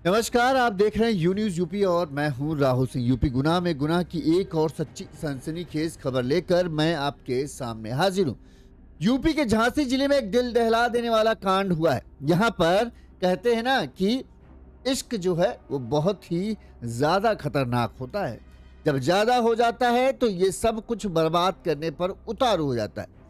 नमस्कार, आप देख रहे हैं यू न्यूज यूपी और मैं हूं राहुल सिंह। यूपी गुनाह में गुनाह की एक और सच्ची सनसनीखेज खबर लेकर मैं आपके सामने हाजिर हूं। यूपी के झांसी जिले में एक दिल दहला देने वाला कांड हुआ है। यहाँ पर कहते हैं ना कि इश्क जो है वो बहुत ही ज्यादा खतरनाक होता है। जब ज्यादा हो जाता है तो ये सब कुछ बर्बाद करने पर उतारू हो जाता है।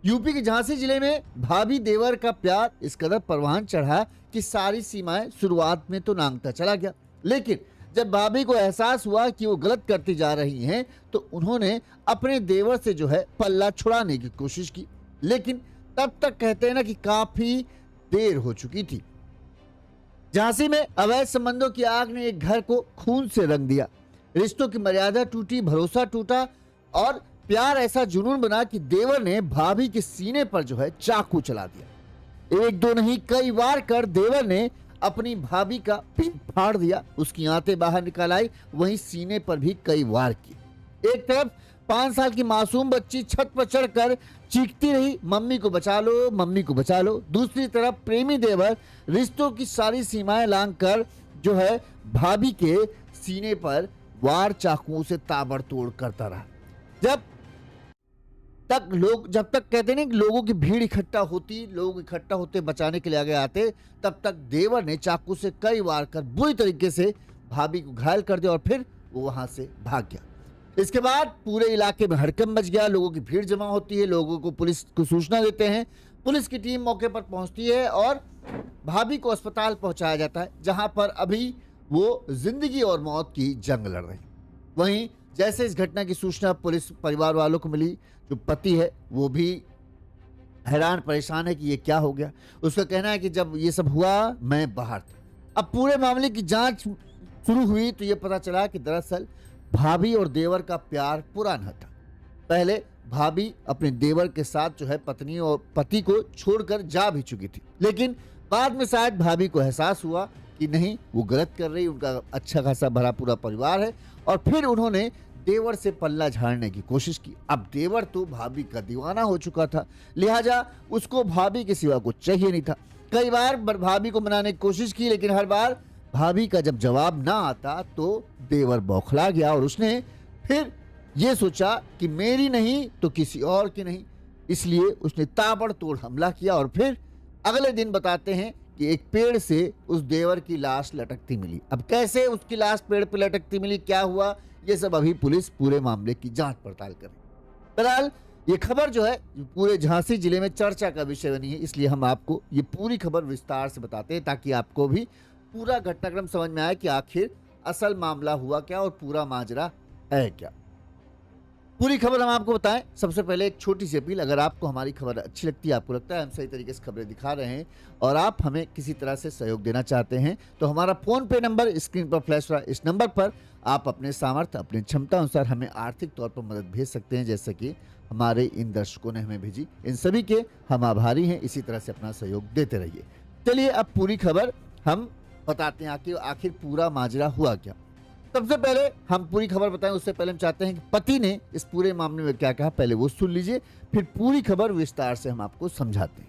यूपी के झांसी जिले में भाभी देवर का प्यार इस कदर परवान चढ़ा कि सारी सीमाएं शुरुआत में तो नांगता चला गया, लेकिन जब भाभी को एहसास हुआ कि वो गलत करती जा रही हैं तो उन्होंने अपने देवर से जो है पल्ला छुड़ाने की कोशिश की, लेकिन तब तक कहते हैं ना कि काफी देर हो चुकी थी। झांसी में अवैध संबंधों की आग ने एक घर को खून से रंग दिया। रिश्तों की मर्यादा टूटी, भरोसा टूटा और प्यार ऐसा जुनून बना कि देवर ने भाभी के सीने पर जो है चाकू चला दिया। एक दो नहीं कई बार कर देवर ने अपनी भाभी का पेट फाड़ दिया, उसकी आंतें बाहर निकाल आई, वहीं सीने पर भी कई वार किए। एक तरफ 5 साल की मासूम बच्ची छत पर चढ़कर चीखती रही, मम्मी को बचा लो, मम्मी को बचा लो। दूसरी तरफ प्रेमी देवर रिश्तों की सारी सीमाएं लांघ कर जो है भाभी के सीने पर वार चाकुओं से ताबड़तोड़ करता रहा। जब तक कहते नहीं कि लोगों की भीड़ इकट्ठा होती, लोग इकट्ठा होते बचाने के लिए आगे आते, तब तक देवर ने चाकू से कई वार कर बुरी तरीके से भाभी को घायल कर दिया और फिर वो वहां से भाग गया। इसके बाद पूरे इलाके में हड़कंप मच गया, लोगों की भीड़ जमा होती है, लोगों को पुलिस को सूचना देते हैं, पुलिस की टीम मौके पर पहुंचती है और भाभी को अस्पताल पहुंचाया जाता है, जहां पर अभी वो जिंदगी और मौत की जंग लड़ रही। वहीं जैसे इस घटना की सूचना पुलिस परिवार वालों को मिली, जो पति है वो भी हैरान परेशान है कि ये क्या हो गया। उसका कहना है कि जब ये सब हुआ मैं बाहर था। अब पूरे मामले की जांच शुरू हुई तो ये पता चला कि दरअसल भाभी और देवर का प्यार पुराना था। पहले भाभी अपने देवर के साथ जो है पत्नी और पति को छोड़कर जा भी चुकी थी, लेकिन बाद में शायद भाभी को एहसास हुआ कि नहीं वो गलत कर रही, उनका अच्छा खासा भरा पूरा परिवार है, और फिर उन्होंने देवर से पल्ला झाड़ने की कोशिश की। अब देवर तो भाभी का दीवाना हो चुका था, लिहाजा उसको भाभी के सिवा कुछ चाहिए नहीं था। कई बार भाभी को मनाने की कोशिश की, लेकिन हर बार भाभी का जब जवाब ना आता तो देवर बौखला गया और उसने फिर ये सोचा कि मेरी नहीं तो किसी और की नहीं, इसलिए उसने ताबड़तोड़ हमला किया। और फिर अगले दिन बताते हैं कि एक पेड़ से उस देवर की लाश लटकती मिली। अब कैसे उसकी लाश पेड़ पे लटकती मिली, क्या हुआ, ये सब अभी पुलिस पूरे मामले की जांच पड़ताल कर रही है। फिलहाल ये खबर जो है पूरे झांसी जिले में चर्चा का विषय बनी है, इसलिए हम आपको ये पूरी खबर विस्तार से बताते हैं ताकि आपको भी पूरा घटनाक्रम समझ में आए कि आखिर असल मामला हुआ क्या और पूरा माजरा है क्या। पूरी खबर हम आपको बताएं। सबसे पहले एक छोटी सी अपील, अगर आपको हमारी खबर अच्छी लगती है, आपको लगता है हम सही तरीके से खबरें दिखा रहे हैं और आप हमें किसी तरह से सहयोग देना चाहते हैं, तो हमारा फोन पे नंबर स्क्रीन पर फ्लैश रहा है, इस नंबर पर आप अपने सामर्थ्य अपनी क्षमता अनुसार हमें आर्थिक तौर पर मदद भेज सकते हैं, जैसे कि हमारे इन दर्शकों ने हमें भेजी। इन सभी के हम आभारी हैं। इसी तरह से अपना सहयोग देते रहिए। चलिए अब पूरी खबर हम बताते हैं आखिर पूरा माजरा हुआ क्या। सबसे पहले हम पूरी खबर बताएं उससे पहले हम चाहते हैं कि पति ने इस पूरे मामले में क्या कहा, पहले वो सुन लीजिए, फिर पूरी खबर विस्तार से हम आपको समझाते हैं।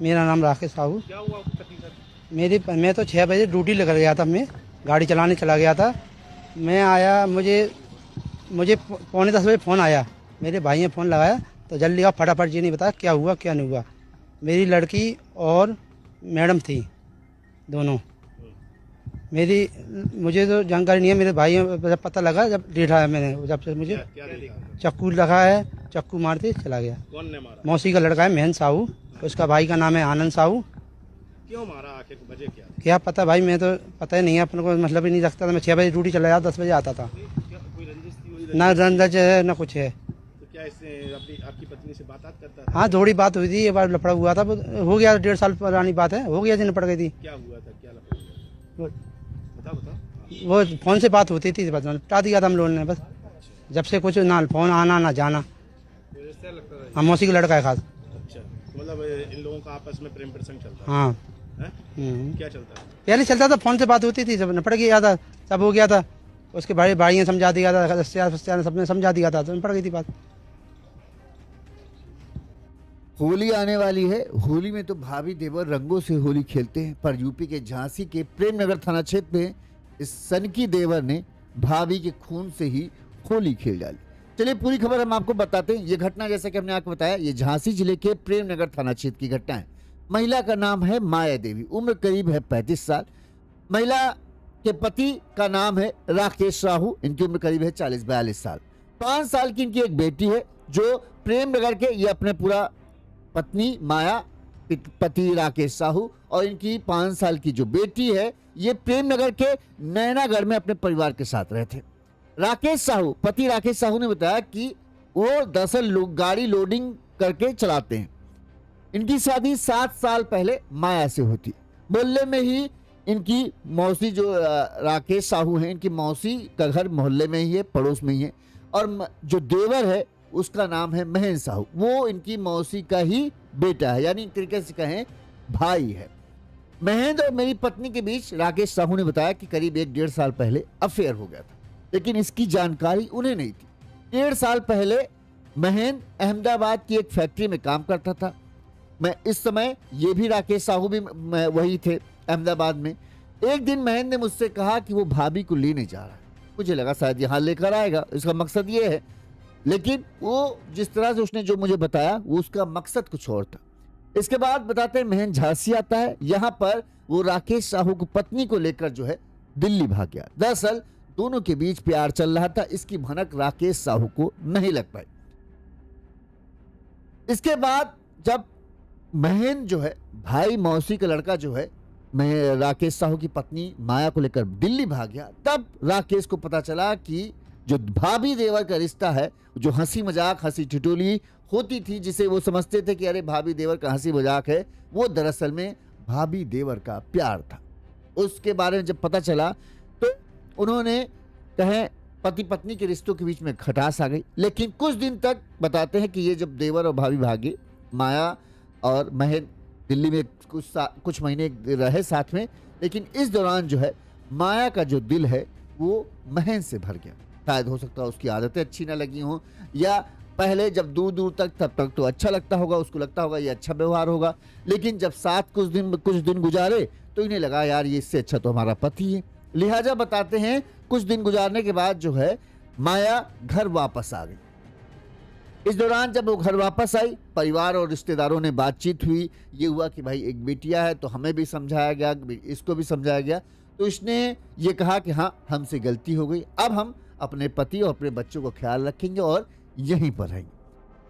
मेरा नाम राकेश साहू। क्या हुआ पति का? मैं तो 6 बजे ड्यूटी लग गया था, मैं गाड़ी चलाने चला गया था। मैं आया, मुझे पौने 10 बजे फ़ोन आया, मेरे भाई ने फ़ोन लगाया तो जल्दी का फटाफट जी नहीं बताया क्या हुआ क्या नहीं हुआ। मेरी लड़की और मैडम थी दोनों। मुझे तो जानकारी नहीं है, मेरे भाई जब पता लगा, जब देखा है मैंने, जब से मुझे चाकू लगा है, चाकू मारते चला गया। कौन ने मारा? मौसी का लड़का है मेहन साहू, उसका भाई का नाम है आनंद साहू। क्यों मारा, आखिर वजह क्या थी? क्या पता भाई, मैं तो पता ही नहीं है, अपने को मतलब ही नहीं रखता था। मैं 6 बजे ड्यूटी चला जाता, 10 बजे आता था। कोई रंजिश थी? हुई ना रंजिश है ना कुछ है। तो क्या इससे आपकी पत्नी से बात करता था? हाँ थोड़ी बात हुई थी, एक बार लफड़ा हुआ था, हो गया 1.5 साल पुरानी बात है, हो गया जी, निपट गई थी। क्या हुआ था, क्या लफड़ा हुआ? बता। वो फोन से बात होती थी, बस निपटा दिया था हम लोगों ने। बस जब से कुछ ना फोन आना ना जाना। हाँ मौसी का लड़का है खास। अच्छा, मतलब इन लोगों का आपस में प्रेम प्रसंग चलता है? हाँ। क्या चलता है? पहले चलता था, फोन से बात होती थी, जब निपट गया था, सब हो गया था। उसके भाई समझा दिया था, सबने समझा दिया था, तो निपट गई थी बात। होली आने वाली है। होली में तो भाभी देवर रंगों से होली खेलते हैं, पर यूपी के झांसी के प्रेमनगर थाना क्षेत्र में इस सनकी देवर ने भाभी के खून से ही होली खेल डाली। चलिए पूरी खबर हम आपको बताते हैं। ये घटना जैसा कि हमने आपको बताया, ये झांसी जिले के प्रेमनगर थाना क्षेत्र की घटना है। महिला का नाम है माया देवी, उम्र करीब है 35 साल। महिला के पति का नाम है राकेश साहू, इनकी उम्र करीब है 40-42 साल। 5 साल की इनकी एक बेटी है जो प्रेमनगर के, ये अपने पूरा पत्नी माया, पति राकेश साहू और इनकी 5 साल की जो बेटी है, ये प्रेमनगर के नैनागढ़ में अपने परिवार के साथ रहते। राकेश साहू, पति राकेश साहू ने बताया कि वो दरअसल गाड़ी लोडिंग करके चलाते हैं। इनकी शादी 7 साल पहले माया से होती। मोहल्ले में ही इनकी मौसी, जो राकेश साहू हैं, इनकी मौसी का घर मोहल्ले में ही है, पड़ोस में ही है। और जो देवर है उसका नाम है महेंद्र साहू, वो इनकी मौसी का ही बेटा है, यानी एक तरीके से कहें भाई है। महेंद्र और मेरी पत्नी के बीच राकेश साहू ने बताया कि करीब 1-1.5 साल पहले अफेयर हो गया था, लेकिन इसकी जानकारी उन्हें नहीं थी। 1.5 साल पहले महेंद्र अहमदाबाद की एक फैक्ट्री में काम करता था। मैं इस समय, ये भी राकेश साहू भी वही थे अहमदाबाद में। एक दिन महेंद्र ने मुझसे कहा कि वो भाभी को लेने जा रहा है। मुझे लगा शायद यहाँ लेकर आएगा, इसका मकसद ये है, लेकिन वो जिस तरह से उसने जो मुझे बताया वो उसका मकसद कुछ और था। इसके बाद बताते हैं महेंद्र झांसी आता है। यहाँ पर वो राकेश साहू को, पत्नी को लेकर जो है दिल्ली भाग गया। दरअसल दोनों के बीच प्यार चल रहा था, इसकी भनक राकेश साहू को नहीं लग पाई। इसके बाद जब महेंद्र जो है, भाई मौसी का लड़का जो है, मैं राकेश साहू की पत्नी माया को लेकर दिल्ली भाग गया, तब राकेश को पता चला कि जो भाभी देवर का रिश्ता है, जो हंसी मजाक, हंसी ठिठोली होती थी, जिसे वो समझते थे कि अरे भाभी देवर का हंसी मजाक है, वो दरअसल में भाभी देवर का प्यार था। उसके बारे में जब पता चला तो उन्होंने कहें पति पत्नी के रिश्तों के बीच में खटास आ गई। लेकिन कुछ दिन तक बताते हैं कि ये जब देवर और भाभी भागे, माया और महेंद्र दिल्ली में कुछ महीने रहे साथ में, लेकिन इस दौरान जो है माया का जो दिल है वो महेंद्र से भर गया। शायद हो सकता है उसकी आदतें अच्छी ना लगी हों, या पहले जब दूर दूर तक, तब तक तो अच्छा लगता होगा, उसको लगता होगा ये अच्छा व्यवहार होगा, लेकिन जब साथ कुछ दिन गुजारे तो इन्हें लगा यार ये इससे अच्छा तो हमारा पति है। लिहाजा बताते हैं कुछ दिन गुजारने के बाद जो है माया घर वापस आ गई। इस दौरान जब वो घर वापस आई, परिवार और रिश्तेदारों ने बातचीत हुई। ये हुआ कि भाई एक बेटिया है, तो हमें भी समझाया गया, इसको भी समझाया गया। तो इसने ये कहा कि हाँ हमसे गलती हो गई, अब हम अपने पति और अपने बच्चों को ख्याल रखेंगे और यहीं पर रहेंगे।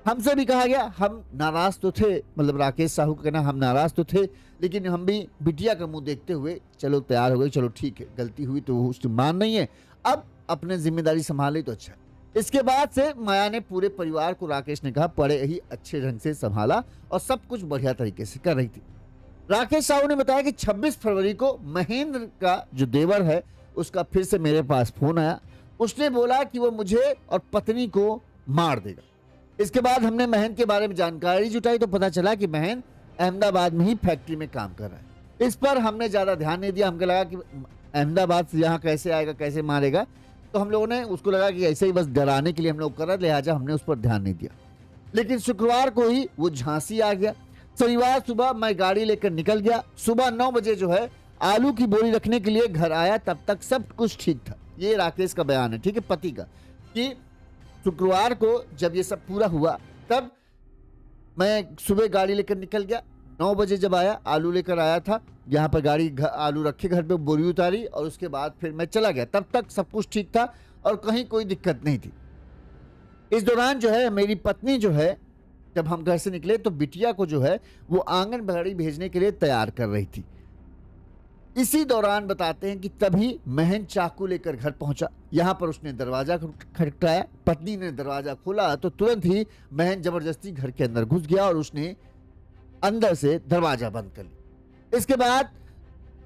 हमसे भी कहा गया, हम नाराज तो थे, मतलब राकेश साहू का कहना, हम नाराज तो थे, लेकिन हम भी बिटिया का मुंह देखते हुए चलो तैयार हो गए, चलो ठीक है, गलती हुई तो उसकी मान नहीं है, अब अपने जिम्मेदारी संभाले तो अच्छा है। इसके बाद से माया ने पूरे परिवार को, राकेश ने कहा, बड़े ही अच्छे ढंग से संभाला और सब कुछ बढ़िया तरीके से कर रही थी। राकेश साहू ने बताया कि 26 फरवरी को महेंद्र का जो देवर है उसका फिर से मेरे पास फोन आया। उसने बोला कि वो मुझे और पत्नी को मार देगा। इसके बाद हमने महेंद्र के बारे में जानकारी जुटाई तो पता चला कि महेंद्र अहमदाबाद में ही फैक्ट्री में काम कर रहा है। इस पर हमने ज़्यादा ध्यान नहीं दिया, हमको लगा कि अहमदाबाद से यहाँ कैसे आएगा, कैसे मारेगा, तो हम लोगों ने, उसको लगा कि ऐसे ही बस डराने के लिए हम लोग कर रहे, लिहाजा हमने उस पर ध्यान नहीं दिया। लेकिन शुक्रवार को ही वो झांसी आ गया। शनिवार सुबह मैं गाड़ी लेकर निकल गया। सुबह 9 बजे जो है आलू की बोरी रखने के लिए घर आया, तब तक सब कुछ ठीक था। ये राकेश का बयान है, ठीक है, पति का, कि शुक्रवार को जब ये सब पूरा हुआ तब मैं सुबह गाड़ी लेकर निकल गया। 9 बजे जब आया, आलू लेकर आया था, यहाँ पर गाड़ी आलू रखे, घर पे बोरी उतारी और उसके बाद फिर मैं चला गया। तब तक सब कुछ ठीक था और कहीं कोई दिक्कत नहीं थी। इस दौरान जो है मेरी पत्नी जो है, जब हम घर से निकले तो बिटिया को जो है वो आंगनबाड़ी भेजने के लिए तैयार कर रही थी। इसी दौरान बताते हैं कि तभी महेंद्र चाकू लेकर घर पहुंचा। यहाँ पर उसने दरवाजा खटखटाया, पत्नी ने दरवाजा खोला तो तुरंत ही महेंद्र जबरदस्ती घर के अंदर घुस गया और उसने अंदर से दरवाजा बंद कर लिया। इसके बाद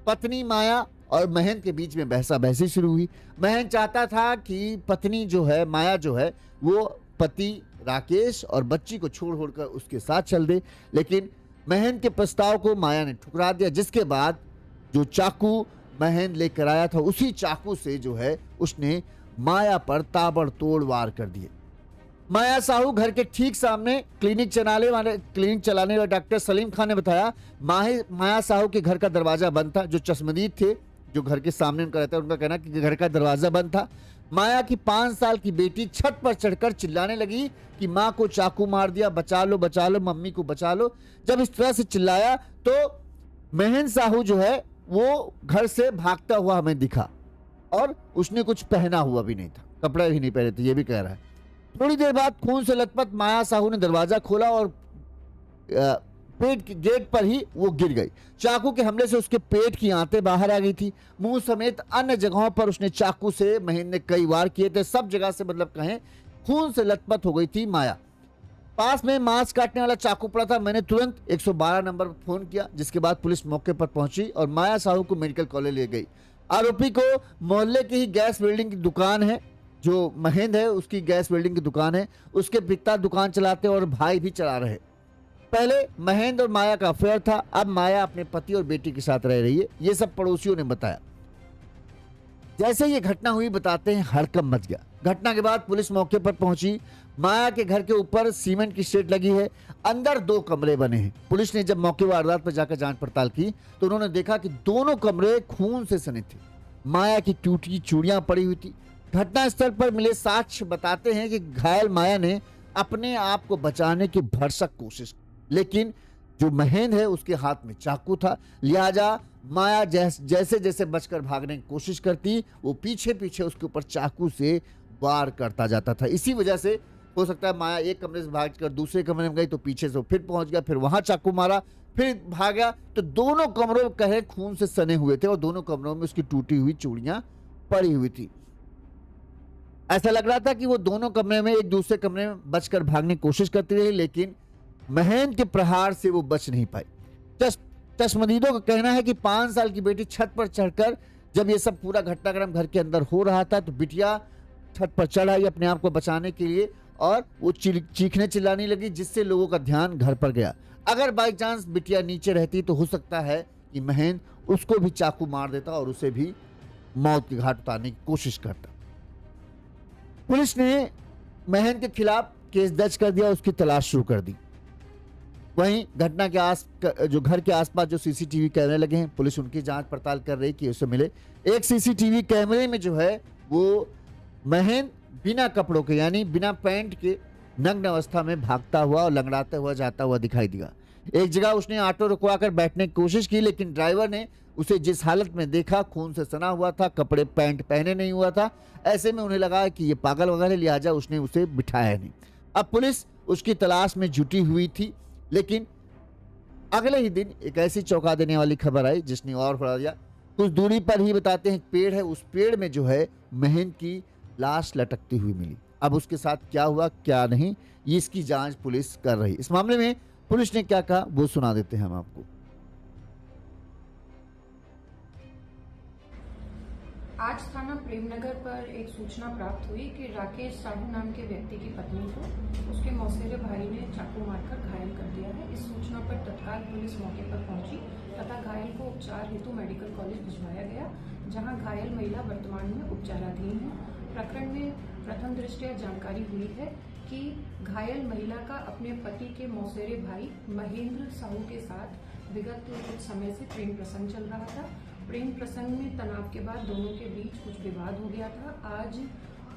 पत्नी माया और महेंद्र के बीच में बहसा बहसी शुरू हुई। महेंद्र चाहता था कि पत्नी जो है, माया जो है, वो पति राकेश और बच्ची को छोड़ कर उसके साथ चल दे, लेकिन महेंद्र के प्रस्ताव को माया ने ठुकरा दिया। जिसके बाद जो चाकू महेंद्र लेकर आया था, उसी चाकू से जो है उसने माया पर ताबड़तोड़ वार कर दिए। माया साहू घर के ठीक सामने क्लिनिक चलाने वाले डॉक्टर सलीम खान ने बताया माया साहू के घर का दरवाजा बंद था। जो चश्मदीद थे जो घर के सामने उनका रहता है, उनका कहना कि घर का दरवाजा बंद था। माया की 5 साल की बेटी छत पर चढ़कर चिल्लाने लगी कि माँ को चाकू मार दिया, बचा लो मम्मी को बचा लो। जब इस तरह से चिल्लाया तो महेंद्र साहू जो है वो घर से भागता हुआ हमें दिखा और उसने कुछ पहना हुआ भी नहीं था, कपड़े भी नहीं पहने थे, ये भी कह रहा है। थोड़ी देर बाद खून से लथपथ माया साहू ने दरवाजा खोला और पेट के गेट पर ही वो गिर गई। चाकू के हमले से उसके पेट की आंतें बाहर आ गई थी। मुंह समेत अन्य जगहों पर उसने चाकू से महेंद्र ने कई वार किए थे। सब जगह से मतलब कहें खून से लथपथ हो गई थी माया। पास में मांस काटने वाला चाकू पड़ा था। मैंने तुरंत 112 नंबर पर फोन किया, जिसके बाद पुलिस मौके पर पहुंची और माया साहू को मेडिकल कॉलेज ले गई। आरोपी को मोहल्ले की ही गैस वेल्डिंग की दुकान है, जो महेंद्र है उसकी गैस वेल्डिंग की दुकान है, उसके पिता दुकान चलाते और भाई भी चला रहे। पहले महेंद्र और माया का अफेयर था, अब माया अपने पति और बेटी के साथ रह रही है। ये सब पड़ोसियों ने बताया। जैसे ये घटना हुई बताते हैं हड़कंप मच गया। घटना के बाद पुलिस मौके पर पहुंची। माया के घर के ऊपर सीमेंट की शेड लगी है, अंदर 2 कमरे बने हैं। पुलिस ने जब मौके वारदात पर जाकर जांच पड़ताल की तो उन्होंने देखा कि दोनों कमरे खून से सने थे। माया की टूटी चूड़ियां पड़ी हुई थी। घटनास्थल पर मिले साक्ष्य बताते हैं कि घायल माया ने अपने आप को बचाने की भरसक कोशिश की, लेकिन जो महेंद्र है उसके हाथ में चाकू था। लिहाजा माया जैसे जैसे बचकर भागने की कोशिश करती, वो पीछे पीछे उसके ऊपर चाकू से वार करता जाता था। इसी वजह से हो सकता है माया एक कमरे से भागकर दूसरे कमरे में गई तो पीछे से फिर पहुंच गया, फिर वहां चाकू मारा, फिर भागा। तो दोनों कमरों कहे खून से सने हुए थे और दोनों कमरों में उसकी टूटी हुई चूड़ियां पड़ी हुई थी। ऐसा लग रहा था कि वो दोनों कमरे में एक दूसरे कमरे में बचकर भागने की कोशिश करती रही, लेकिन महेंद्र के प्रहार से वो बच नहीं पाई। चश्मदीदों का कहना है कि 5 साल की बेटी छत पर चढ़कर जब ये सब पूरा घटनाक्रम घर के अंदर हो रहा था तो बिटिया छत पर चढ़ आई अपने आप को बचाने के लिए और वो चीखने चिल्लाने लगी, जिससे लोगों का ध्यान घर पर गया। अगर बाई चांस बिटिया नीचे रहती तो हो सकता है कि महेंद्र उसको भी चाकू मार देता और उसे भी मौत के घाट उतारने की कोशिश करता। पुलिस ने महेंद्र के खिलाफ केस दर्ज कर दिया, उसकी तलाश शुरू कर दी। वहीं घटना के जो घर के आसपास जो सीसीटीवी कैमरे लगे हैं, पुलिस उनकी जांच पड़ताल कर रही कि उसे मिले। एक सीसीटीवी कैमरे में जो है वो महेंद्र बिना कपड़ों के यानी बिना पैंट के नग्न अवस्था में भागता हुआ और लंगड़ाता हुआ जाता हुआ दिखाई दिया। एक जगह उसने ऑटो रुकवाकर बैठने की कोशिश की, लेकिन ड्राइवर ने उसे जिस हालत में देखा, खून से सना हुआ था, कपड़े पैंट पहने नहीं हुआ था, ऐसे में उन्हें लगा कि ये पागल वगैरह, लिहाजा उसने उसे बिठाया नहीं। अब पुलिस उसकी तलाश में जुटी हुई थी, लेकिन अगले ही दिन एक ऐसी चौंका देने वाली खबर आई जिसने और बढ़ा दिया। कुछ दूरी पर ही बताते हैं पेड़ है, उस पेड़ में जो है महेंद्र की लाश लटकती हुई मिली। अब उसके साथ क्या हुआ क्या नहीं, ये इसकी जांच पुलिस कर रही। इस मामले में पुलिस ने क्या कहा वो सुना देते हैं हम आपको। आज थाना प्रेमनगर पर एक सूचना प्राप्त हुई कि राकेश साहू नाम के व्यक्ति की पत्नी को उसके मौसेरे भाई ने चाकू मारकर घायल कर दिया है। इस सूचना पर तत्काल पुलिस मौके पर पहुंची तथा घायल को उपचार हेतु मेडिकल कॉलेज भिजवाया गया, जहां घायल महिला वर्तमान में उपचाराधीन है। प्रकरण में प्रथम दृष्टया जानकारी हुई है कि घायल महिला का अपने पति के मौसेरे भाई महेंद्र साहू के साथ विगत कुछ समय से प्रेम प्रसंग चल रहा था। प्रेम प्रसंग में तनाव के बाद दोनों के बीच कुछ विवाद हो गया था। आज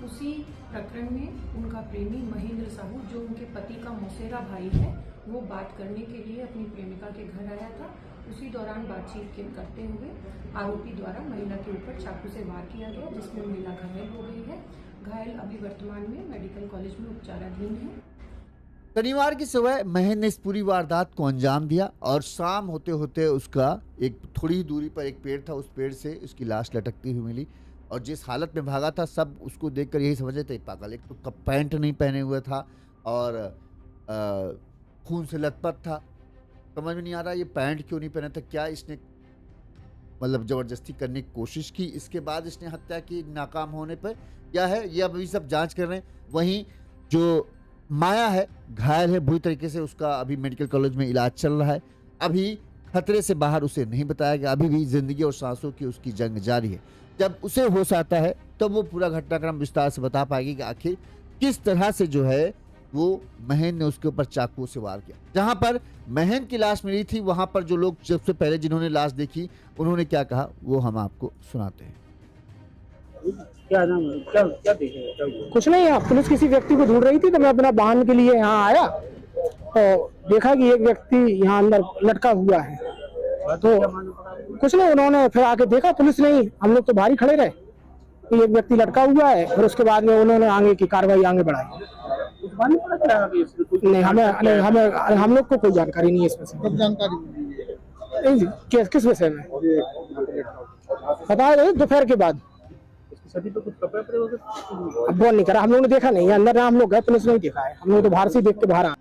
उसी प्रकरण में उनका प्रेमी महेंद्र साहू, जो उनके पति का मौसेरा भाई है, वो बात करने के लिए अपनी प्रेमिका के घर आया था। उसी दौरान बातचीत करते हुए आरोपी द्वारा महिला के ऊपर चाकू से वार किया गया, जिसमें महिला घायल हो गई है। घायल अभी वर्तमान में मेडिकल कॉलेज में उपचाराधीन है। शनिवार की सुबह महेंद्र ने इस पूरी वारदात को अंजाम दिया और शाम होते होते उसका एक थोड़ी ही दूरी पर एक पेड़ था, उस पेड़ से उसकी लाश लटकती हुई मिली और जिस हालत में भागा था सब उसको देखकर यही समझ रहे थे पागल। एक तो पैंट नहीं पहने हुए था और खून से लथपथ था। समझ में नहीं आ रहा ये पैंट क्यों नहीं पहना था, क्या इसने मतलब ज़बरदस्ती करने की कोशिश की, इसके बाद इसने हत्या की नाकाम होने पर, क्या है ये अभी सब जांच कर रहे हैं। वहीं जो माया है घायल है बुरी तरीके से, उसका अभी मेडिकल कॉलेज में इलाज चल रहा है। अभी खतरे से बाहर उसे नहीं बताया गया, अभी भी जिंदगी और सांसों की उसकी जंग जारी है। जब उसे होश आता है तब वो पूरा घटनाक्रम विस्तार से बता पाएगी कि आखिर किस तरह से जो है वो महेंद्र ने उसके ऊपर चाकू से वार किया। जहां पर महेंद्र की लाश मिली थी वहां पर जो लोग सबसे पहले जिन्होंने लाश देखी उन्होंने क्या कहा वो हम आपको सुनाते हैं। क्या नाम है? क्या देखे? क्या हुआ? कुछ नहीं, यहाँ पुलिस किसी व्यक्ति को ढूंढ रही थी तो मैं अपना वाहन के लिए यहाँ आया तो देखा कि एक व्यक्ति यहाँ अंदर लटका हुआ है। तो कुछ नहीं, उन्होंने फिर आके देखा, पुलिस नहीं, हम लोग तो बाहर ही खड़े रहे कि एक व्यक्ति लटका हुआ है। फिर उसके बाद में उन्होंने आगे की कार्रवाई आगे बढ़ाई। नहीं, हम लोग को कोई जानकारी नहीं है इसमें से। कब जानकारी किस विषय में बता रहे? दोपहर के बाद। सभी तो कुछ कपड़े अब वो नहीं करा, हम लोग ने देखा नहीं, अंदर ना हम लोग गए, पुलिस ने नहीं देखा है, हम लोग तो बाहर से ही देख के बाहर आए।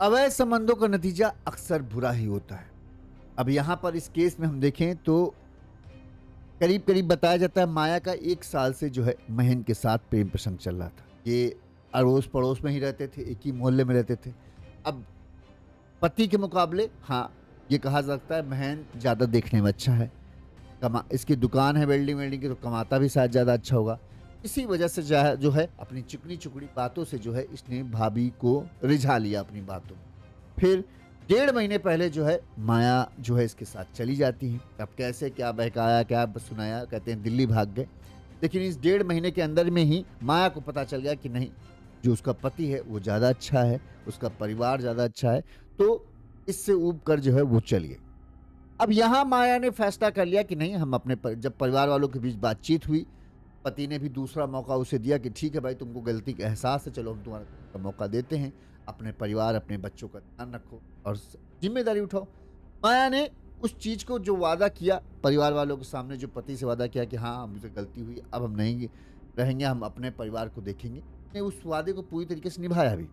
अवैध संबंधों का नतीजा अक्सर बुरा ही होता है। अब यहाँ पर इस केस में हम देखें तो करीब करीब बताया जाता है माया का 1 साल से जो है महेंद्र के साथ प्रेम प्रसंग चल रहा था। ये अड़ोस पड़ोस में ही रहते थे, एक ही मोहल्ले में रहते थे। अब पति के मुकाबले हाँ ये कहा जा सकता है महेंद्र ज़्यादा देखने में अच्छा है, इसकी दुकान है वेल्डिंग की, तो कमाता भी शायद ज़्यादा अच्छा होगा। इसी वजह से जो है अपनी चिकनी चुकड़ी बातों से जो है इसने भाभी को रिझा लिया अपनी बातों में। फिर 1.5 महीने पहले जो है माया जो है इसके साथ चली जाती है। अब कैसे क्या बहकाया क्या सुनाया, कहते हैं दिल्ली भाग गए। लेकिन इस 1.5 महीने के अंदर में ही माया को पता चल गया कि नहीं, जो उसका पति है वो ज़्यादा अच्छा है, उसका परिवार ज़्यादा अच्छा है, तो इससे ऊब कर जो है वो चलिए। अब यहाँ माया ने फैसला कर लिया कि नहीं, हम अपने जब परिवार वालों के बीच बातचीत हुई, पति ने भी दूसरा मौका उसे दिया कि ठीक है भाई, तुमको गलती का एहसास है, चलो हम तुम्हारा मौका देते हैं, अपने परिवार अपने बच्चों का ध्यान रखो और जिम्मेदारी उठाओ। माया ने उस चीज़ को जो वादा किया परिवार वालों के सामने, जो पति से वादा किया कि हाँ मुझे गलती हुई, अब हम नहीं रहेंगे, हम अपने परिवार को देखेंगे, ने उस वादे को पूरी तरीके से निभाया भी।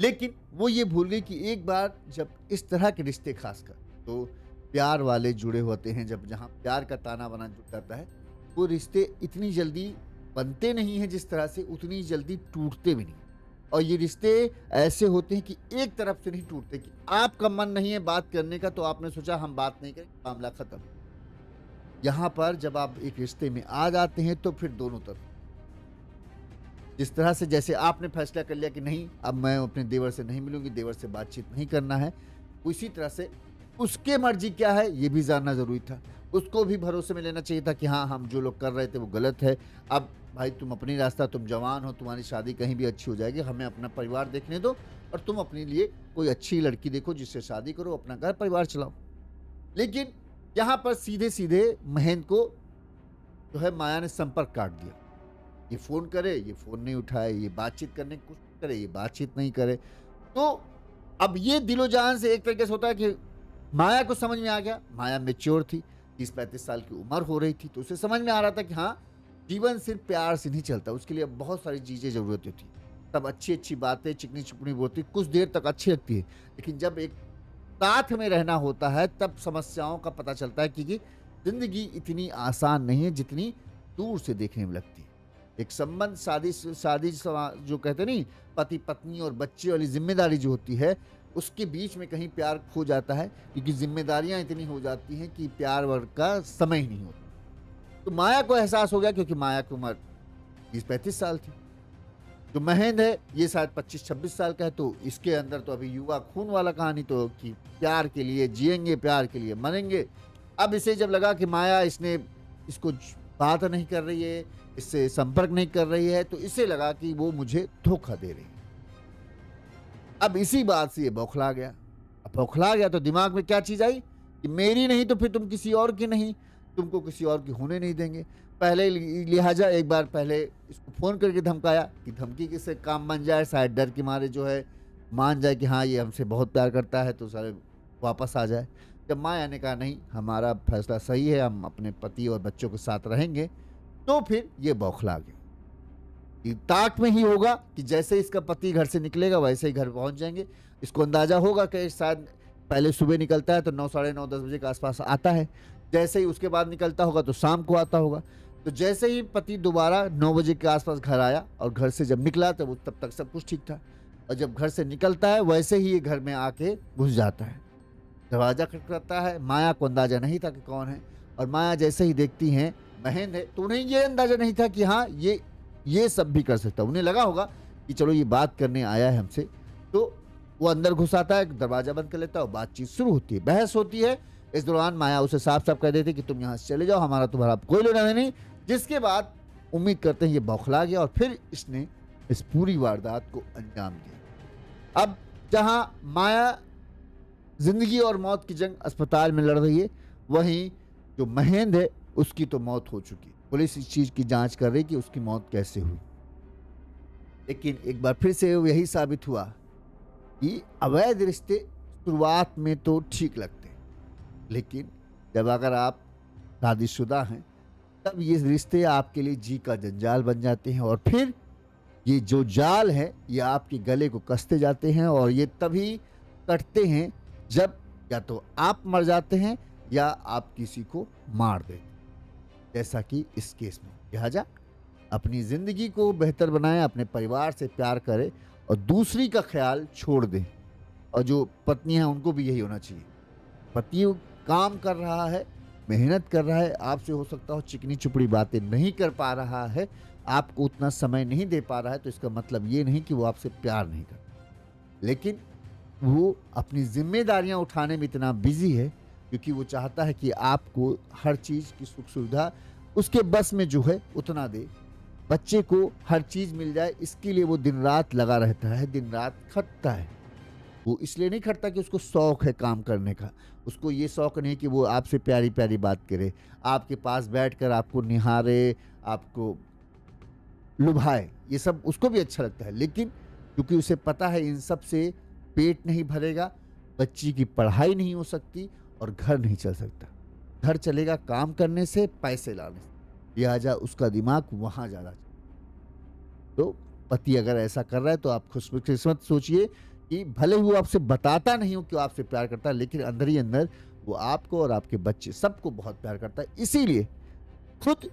लेकिन वो ये भूल गई कि एक बार जब इस तरह के रिश्ते खासकर तो प्यार वाले जुड़े होते हैं, जब जहाँ प्यार का ताना बना जुड़ जाता है, वो रिश्ते इतनी जल्दी बनते नहीं हैं जिस तरह से, उतनी जल्दी टूटते भी नहीं। और ये रिश्ते ऐसे होते हैं कि एक तरफ से नहीं टूटते, कि आपका मन नहीं है बात करने का तो आपने सोचा हम बात नहीं करें, मामला खत्म। यहाँ पर जब आप एक रिश्ते में आ जाते हैं तो फिर दोनों तरफ, जिस तरह से जैसे आपने फैसला कर लिया कि नहीं अब मैं अपने देवर से नहीं मिलूंगी, देवर से बातचीत नहीं करना है, उसी तरह से उसके मर्जी क्या है ये भी जानना जरूरी था। उसको भी भरोसे में लेना चाहिए था कि हाँ हम जो लोग कर रहे थे वो गलत है। अब भाई तुम अपनी रास्ता, तुम जवान हो, तुम्हारी शादी कहीं भी अच्छी हो जाएगी, हमें अपना परिवार देखने दो और तुम अपने लिए कोई अच्छी लड़की देखो जिससे शादी करो, अपना घर परिवार चलाओ। लेकिन यहाँ पर सीधे सीधे महेंद्र को जो है माया ने संपर्क काट दिया। ये फ़ोन करे, ये फ़ोन नहीं उठाए, ये बातचीत करने की कोशिश करे, ये बातचीत नहीं करे। तो अब ये दिलो जान से एक तरीके से होता है कि माया को समझ में आ गया, माया मैच्योर थी, 30-35 साल की उम्र हो रही थी, तो उसे समझ में आ रहा था कि हाँ जीवन सिर्फ प्यार से नहीं चलता, उसके लिए बहुत सारी चीज़ें ज़रूरत होती। तब अच्छी अच्छी बातें, चिकनी चुपनी बोलती कुछ देर तक अच्छी लगती है, लेकिन जब एक साथ में रहना होता है तब समस्याओं का पता चलता है कि ज़िंदगी इतनी आसान नहीं है जितनी दूर से देखने में लगती है। एक संबंध, शादी जो कहते नहीं, पति पत्नी और बच्चे वाली जिम्मेदारी जो होती है, उसके बीच में कहीं प्यार खो जाता है, क्योंकि जिम्मेदारियां इतनी हो जाती हैं कि प्यार वर्ग का समय ही नहीं होता। तो माया को एहसास हो गया, क्योंकि माया की उम्र 30-35 साल थी, जो महेंद्र है ये शायद 25-26 साल का है, तो इसके अंदर तो अभी युवा खून वाला कहानी तो कि प्यार के लिए जिएंगे, प्यार के लिए मरेंगे। अब इसे जब लगा कि माया इसको बात नहीं कर रही है, इससे संपर्क नहीं कर रही है, तो इसे लगा कि वो मुझे धोखा दे रही है। अब इसी बात से ये बौखला गया। अब बौखला गया तो दिमाग में क्या चीज़ आई कि मेरी नहीं तो फिर तुम किसी और की नहीं, तुमको किसी और की होने नहीं देंगे। पहले लिहाजा एक बार पहले इसको फ़ोन करके धमकाया कि धमकी किससे काम बन जाए, शायद डर के मारे जो है मान जाए कि हाँ ये हमसे बहुत प्यार करता है तो सारे वापस आ जाए। जब माया ने कहा नहीं हमारा फैसला सही है, हम अपने पति और बच्चों के साथ रहेंगे, तो फिर ये बौखला गया। ताक में ही होगा कि जैसे इसका पति घर से निकलेगा वैसे ही घर पहुंच जाएंगे। इसको अंदाजा होगा कि शायद पहले सुबह निकलता है तो 9, साढ़े 9, 10 बजे के आसपास आता है, जैसे ही उसके बाद निकलता होगा तो शाम को आता होगा। तो जैसे ही पति दोबारा 9 बजे के आसपास घर आया और घर से जब निकला तो तब तक सब कुछ ठीक था, और जब घर से निकलता है वैसे ही ये घर में आके घुस जाता है, दरवाज़ा खटखटाता है। माया को अंदाजा नहीं था कि कौन है, और माया जैसे ही देखती हैं महेंद्र है, तो उन्हें ये अंदाजा नहीं था कि हाँ ये सब भी कर सकता। उन्हें लगा होगा कि चलो ये बात करने आया है हमसे, तो वो अंदर घुस आता है, दरवाजा बंद कर लेता है और बातचीत शुरू होती है, बहस होती है। इस दौरान माया उसे साफ साफ कह देती कि तुम यहाँ से चले जाओ, हमारा तुम्हारा कोई लेना देना नहीं। जिसके बाद उम्मीद करते हैं ये बौखला गया और फिर इसने इस पूरी वारदात को अंजाम दिया। अब जहां माया जिंदगी और मौत की जंग अस्पताल में लड़ रही है, वहीं जो महेंद्र है उसकी तो मौत हो चुकी। पुलिस इस चीज की जांच कर रही कि उसकी मौत कैसे हुई। लेकिन एक बार फिर से यही साबित हुआ कि अवैध रिश्ते शुरुआत में तो ठीक लगते हैं, लेकिन जब अगर आप शादीशुदा हैं तब ये रिश्ते आपके लिए जी का जंजाल बन जाते हैं और फिर ये जो जाल है ये आपके गले को कसते जाते हैं और ये तभी कटते हैं जब या तो आप मर जाते हैं या आप किसी को मार देते हैं, जैसा कि इस केस में। लिहाजा अपनी ज़िंदगी को बेहतर बनाएं, अपने परिवार से प्यार करें और दूसरी का ख्याल छोड़ दें। और जो पत्नी हैं उनको भी यही होना चाहिए। पति काम कर रहा है, मेहनत कर रहा है, आपसे हो सकता हो चिकनी चुपड़ी बातें नहीं कर पा रहा है, आपको उतना समय नहीं दे पा रहा है, तो इसका मतलब ये नहीं कि वो आपसे प्यार नहीं करता, लेकिन वो अपनी जिम्मेदारियां उठाने में इतना बिजी है क्योंकि वो चाहता है कि आपको हर चीज़ की सुख सुविधा उसके बस में जो है उतना दे, बच्चे को हर चीज़ मिल जाए, इसके लिए वो दिन रात लगा रहता है, दिन रात खटता है। वो इसलिए नहीं खटता कि उसको शौक है काम करने का, उसको ये शौक नहीं कि वो आपसे प्यारी प्यारी बात करे, आपके पास बैठकर आपको निहारे, आपको लुभाए, ये सब उसको भी अच्छा लगता है। लेकिन क्योंकि उसे पता है इन सब से पेट नहीं भरेगा, बच्ची की पढ़ाई नहीं हो सकती और घर नहीं चल सकता। घर चलेगा काम करने से, पैसे लाने से, लिहाजा उसका दिमाग वहाँ ज़्यादा। तो पति अगर ऐसा कर रहा है तो आप खुशकिस्मत सोचिए कि भले ही वो आपसे बताता नहीं हो कि वो आपसे प्यार करता है, लेकिन अंदर ही अंदर वो आपको और आपके बच्चे सबको बहुत प्यार करता है। इसीलिए खुद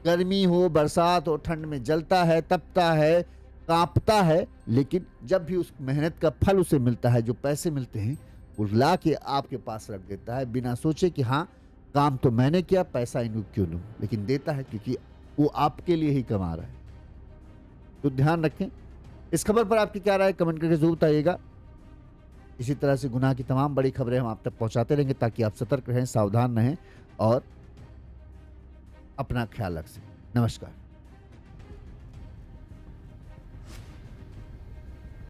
गर्मी हो, बरसात हो, ठंड में जलता है, तपता है, कांपता है, लेकिन जब भी उस मेहनत का फल उसे मिलता है, जो पैसे मिलते हैं, वो ला के आपके पास रख देता है बिना सोचे कि हाँ काम तो मैंने किया, पैसा इनको क्यों दूं, लेकिन देता है क्योंकि वो आपके लिए ही कमा रहा है। तो ध्यान रखें। इस खबर पर आपकी क्या राय, कमेंट करके जरूर बताइएगा। इसी तरह से गुनाह की तमाम बड़ी खबरें हम आप तक पहुंचाते रहेंगे ताकि आप सतर्क रहें, सावधान रहें और अपना ख्याल रख सकें। नमस्कार।